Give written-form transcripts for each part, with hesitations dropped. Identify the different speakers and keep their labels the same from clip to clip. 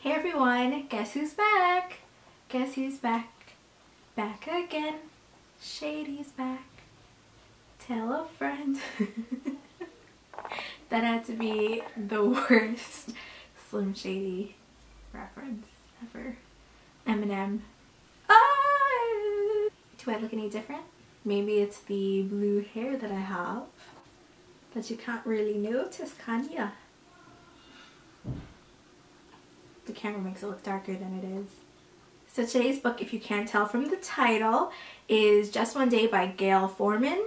Speaker 1: Hey everyone, guess who's back? Guess who's back? Back again. Shady's back. Tell a friend. That had to be the worst Slim Shady reference ever. Eminem. Ah! Do I look any different? Maybe it's the blue hair that I have that you can't really notice, can ya? The camera makes it look darker than it is. So today's book, if you can't tell from the title, is Just One Day by Gayle Forman.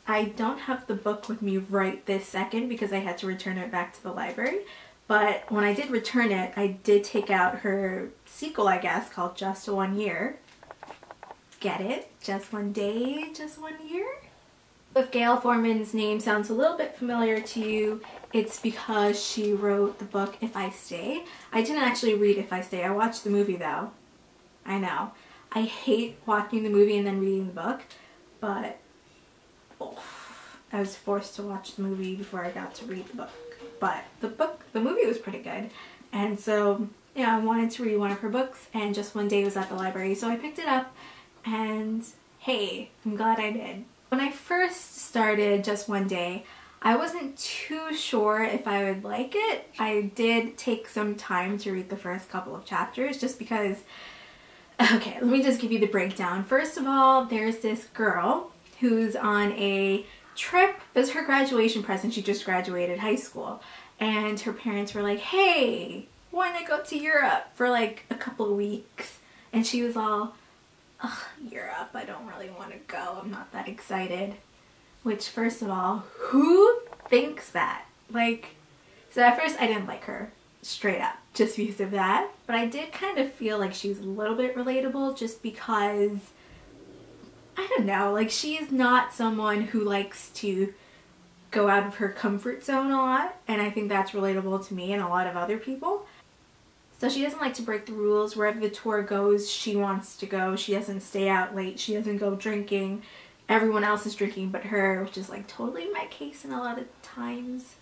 Speaker 1: I don't have the book with me right this second because I had to return it back to the library. But when I did return it, I did take out her sequel, I guess, called Just One Year. Get it? Just one day, just one year? If Gayle Forman's name sounds a little bit familiar to you, it's because she wrote the book If I Stay. I didn't actually read If I Stay. I watched the movie though. I know. I hate watching the movie and then reading the book, but I was forced to watch the movie before I got to read the book. But the movie was pretty good. And so, yeah, I wanted to read one of her books and Just One Day was at the library. So I picked it up and hey, I'm glad I did. When I first started Just One Day, I wasn't too sure if I would like it. I did take some time to read the first couple of chapters just because, okay, let me just give you the breakdown. First of all, there's this girl who's on a trip. It was her graduation present. She just graduated high school. And her parents were like, hey, wanna go to Europe for like a couple of weeks? And she was all, ugh, Europe, I don't really want to go. I'm not that excited. Which, first of all, who thinks that? Like, so at first I didn't like her, straight up, just because of that. But I did kind of feel like she was a little bit relatable just because, I don't know, like she's not someone who likes to go out of her comfort zone a lot. And I think that's relatable to me and a lot of other people. So she doesn't like to break the rules. Wherever the tour goes, she wants to go. She doesn't stay out late. She doesn't go drinking. Everyone else is drinking but her, which is like totally my case in a lot of times.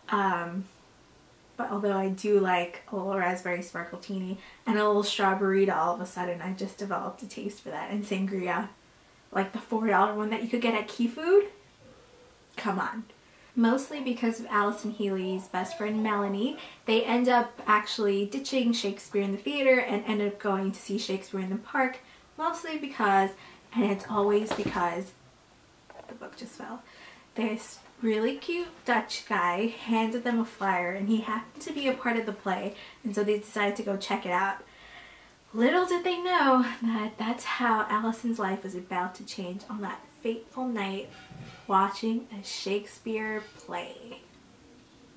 Speaker 1: But although I do like a little raspberry sparkle teeny and a little strawberry, all of a sudden I just developed a taste for that. And sangria, like the $4 one that you could get at Key Food. Come on. Mostly because of Allison Healy's best friend Melanie, they end up actually ditching Shakespeare in the theater and end up going to see Shakespeare in the park, mostly because, and it's always because, the book just fell, this really cute Dutch guy handed them a flyer and he happened to be a part of the play, and so they decided to go check it out. Little did they know that that's how Allison's life was about to change on that fateful night watching a Shakespeare play.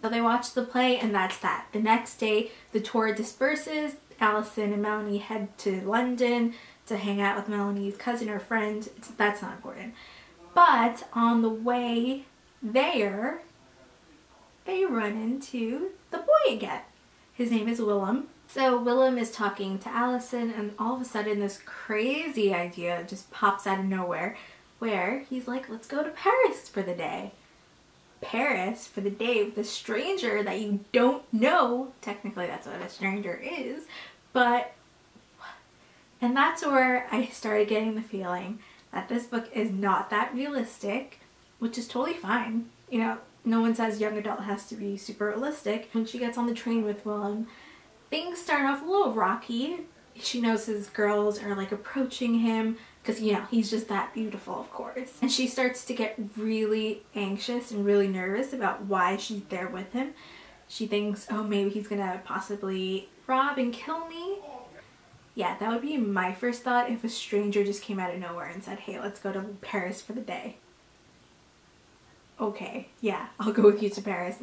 Speaker 1: So they watched the play and that's that. The next day the tour disperses. Allison and Melanie head to London to hang out with Melanie's cousin or friend. That's not important. But on the way there, they run into the boy again. His name is Willem. So Willem is talking to Allison and all of a sudden this crazy idea just pops out of nowhere where he's like, let's go to Paris for the day. Paris for the day with a stranger that you don't know. Technically that's what a stranger is, but, and that's where I started getting the feeling that this book is not that realistic, which is totally fine. You know, no one says young adult has to be super realistic. When she gets on the train with Willem, things start off a little rocky. She notices girls are like approaching him because, you know, he's just that beautiful, of course. And she starts to get really anxious and really nervous about why she's there with him. She thinks, oh, maybe he's gonna possibly rob and kill me. Yeah, that would be my first thought if a stranger just came out of nowhere and said, hey, let's go to Paris for the day. Okay, yeah, I'll go with you to Paris.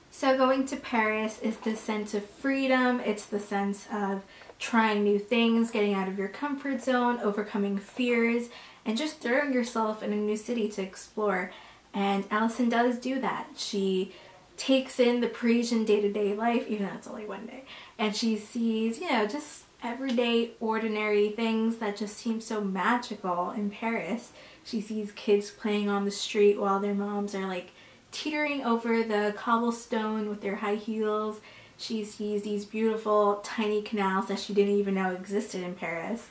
Speaker 1: So going to Paris is the sense of freedom. It's the sense of trying new things, getting out of your comfort zone, overcoming fears, and just throwing yourself in a new city to explore. And Allison does do that. She takes in the Parisian day-to-day life, even though it's only one day, and she sees, you know, just everyday, ordinary things that just seem so magical in Paris. She sees kids playing on the street while their moms are like teetering over the cobblestone with their high heels. She sees these beautiful tiny canals that she didn't even know existed in Paris.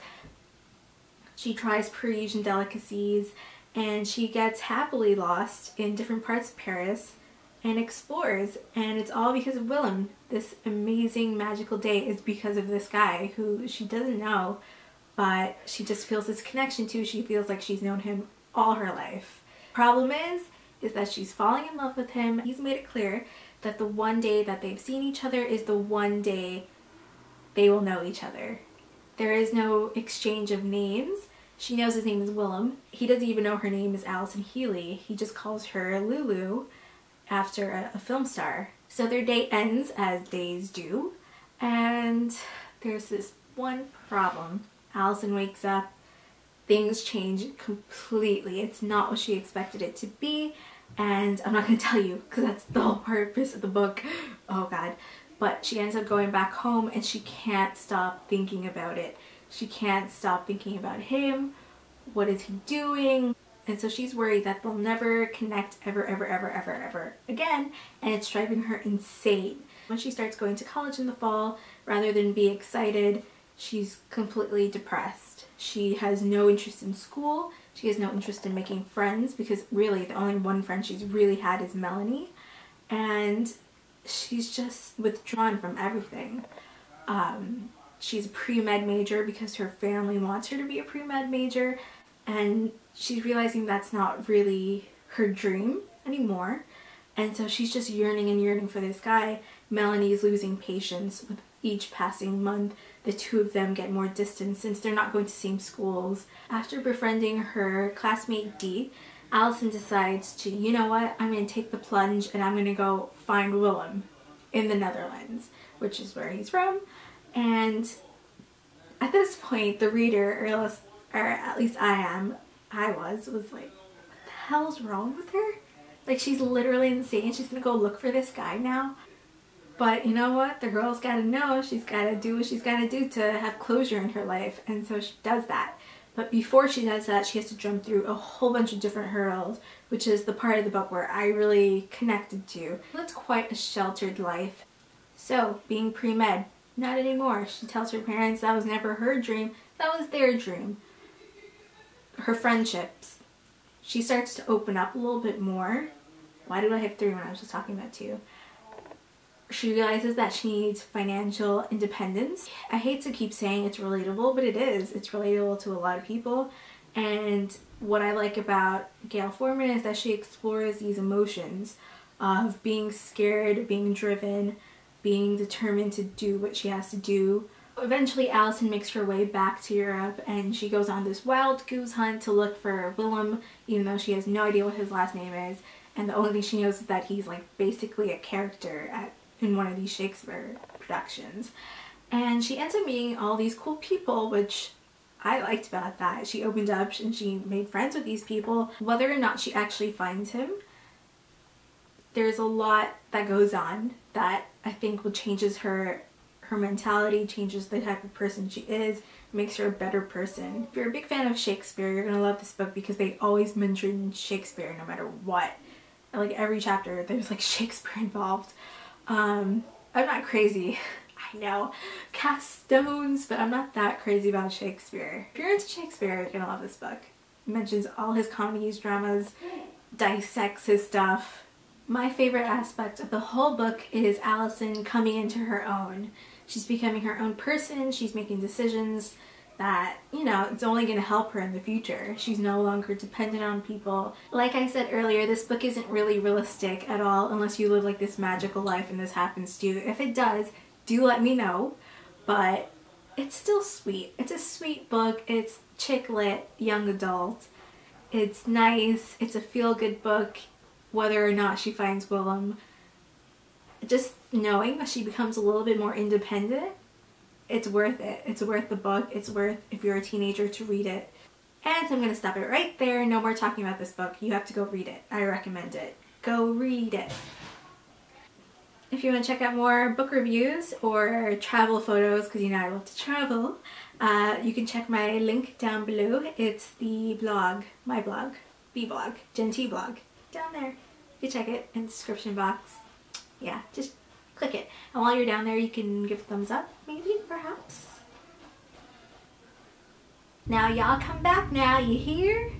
Speaker 1: She tries Parisian delicacies, and she gets happily lost in different parts of Paris and explores, and it's all because of Willem. This amazing magical day is because of this guy who she doesn't know, but she just feels this connection to. She feels like she's known him all her life. Problem is that she's falling in love with him. He's made it clear that the one day that they've seen each other is the one day they will know each other. There is no exchange of names. She knows his name is Willem. He doesn't even know her name is Alison Healy. He just calls her Lulu after a film star. So their date ends as days do, and there's this one problem. Alison wakes up, things change completely. It's not what she expected it to be, and I'm not going to tell you because that's the whole purpose of the book. Oh god. But she ends up going back home and she can't stop thinking about it. She can't stop thinking about him. What is he doing? And so she's worried that they'll never connect ever again, and it's driving her insane. When she starts going to college in the fall, rather than be excited, she's completely depressed. She has no interest in school. She has no interest in making friends, because really the only one friend she's really had is Melanie. And she's just withdrawn from everything. She's a pre-med major because her family wants her to be a pre-med major, and she's realizing that's not really her dream anymore. And so she's just yearning and yearning for this guy. Melanie's losing patience with each passing month. The two of them get more distant since they're not going to the same schools. After befriending her classmate Dee, Alison decides to, you know what, I'm going to take the plunge and I'm going to go find Willem in the Netherlands, which is where he's from. And at this point, the reader, or at least I was like, what the hell's wrong with her? Like, she's literally insane. She's gonna go look for this guy now. But you know what? The girl's gotta know. She's gotta do what she's gotta do to have closure in her life. And so she does that. But before she does that, she has to jump through a whole bunch of different hurdles, which is the part of the book where I really connected to. It's quite a sheltered life. So, being pre-med, not anymore. She tells her parents that was never her dream, that was their dream. Her friendships. She starts to open up a little bit more. Why do I have three when I was just talking about two? She realizes that she needs financial independence. I hate to keep saying it's relatable, but it is. It's relatable to a lot of people. And what I like about Gayle Forman is that she explores these emotions of being scared, being driven, being determined to do what she has to do. Eventually Alison makes her way back to Europe, and she goes on this wild goose hunt to look for Willem, even though she has no idea what his last name is. And the only thing she knows is that he's like basically a character in one of these Shakespeare productions. And she ends up meeting all these cool people, which I liked about that. She opened up and she made friends with these people. Whether or not she actually finds him, there's a lot that goes on that I think will changes her mentality, changes the type of person she is, makes her a better person. If you're a big fan of Shakespeare, you're gonna love this book because they always mention Shakespeare no matter what. Like every chapter there's like Shakespeare involved. I'm not crazy. I know, cast stones, but I'm not that crazy about Shakespeare. If you're into Shakespeare, you're gonna love this book. It mentions all his comedies, dramas, dissects his stuff. My favorite aspect of the whole book is Alison coming into her own. She's becoming her own person. She's making decisions that, you know, it's only going to help her in the future. She's no longer dependent on people. Like I said earlier, this book isn't really realistic at all unless you live like this magical life and this happens to you. If it does, do let me know. But it's still sweet. It's a sweet book. It's chick lit, young adult. It's nice. It's a feel-good book. Whether or not she finds Willem, just knowing that she becomes a little bit more independent, it's worth it. It's worth the book. It's worth, if you're a teenager, to read it. And I'm going to stop it right there. No more talking about this book. You have to go read it. I recommend it. Go read it. If you want to check out more book reviews or travel photos, because you know I love to travel, you can check my link down below. It's the blog, my blog, B-blog, Gen T blog. Down there. You can check it in the description box. Yeah, just click it. And while you're down there, you can give a thumbs up, maybe, perhaps. Now y'all come back now, you hear?